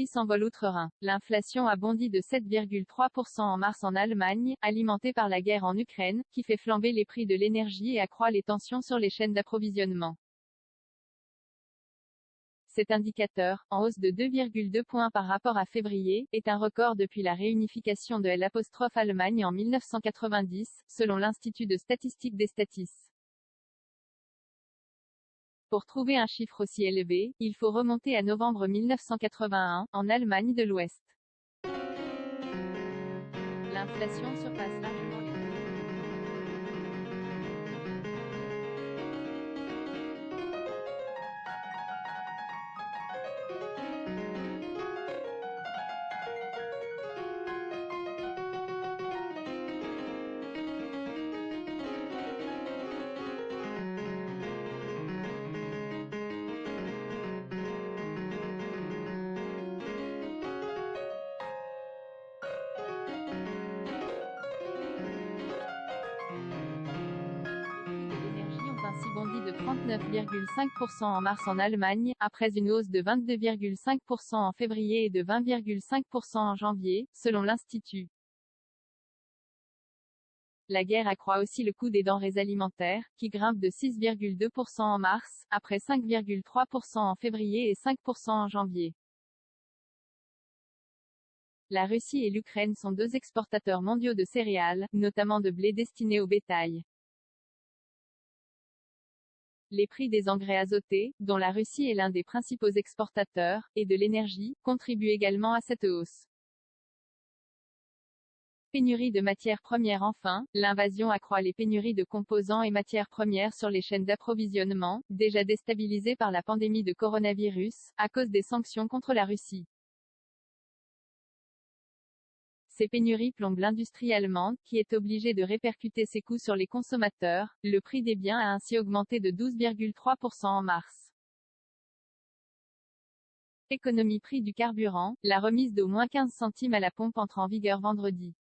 prix s'envole outre-Rhin. L'inflation a bondi de 7,3% en mars en Allemagne, alimentée par la guerre en Ukraine, qui fait flamber les prix de l'énergie et accroît les tensions sur les chaînes d'approvisionnement. Cet indicateur, en hausse de 2,2 points par rapport à février, est un record depuis la réunification de l'Allemagne en 1990, selon l'Institut de statistique des Statis. Pour trouver un chiffre aussi élevé, il faut remonter à novembre 1981, en Allemagne de l'Ouest. L'inflation surpasse largement les ainsi bondi de 39,5% en mars en Allemagne, après une hausse de 22,5% en février et de 20,5% en janvier, selon l'Institut. La guerre accroît aussi le coût des denrées alimentaires, qui grimpe de 6,2% en mars, après 5,3% en février et 5% en janvier. La Russie et l'Ukraine sont deux exportateurs mondiaux de céréales, notamment de blé destiné au bétail. Les prix des engrais azotés, dont la Russie est l'un des principaux exportateurs, et de l'énergie, contribuent également à cette hausse. Pénurie de matières premières. Enfin, l'invasion accroît les pénuries de composants et matières premières sur les chaînes d'approvisionnement, déjà déstabilisées par la pandémie de coronavirus, à cause des sanctions contre la Russie. Ces pénuries plombent l'industrie allemande, qui est obligée de répercuter ses coûts sur les consommateurs. Le prix des biens a ainsi augmenté de 12,3% en mars. Économie. Prix du carburant. La remise d'au moins 15 centimes à la pompe entre en vigueur vendredi.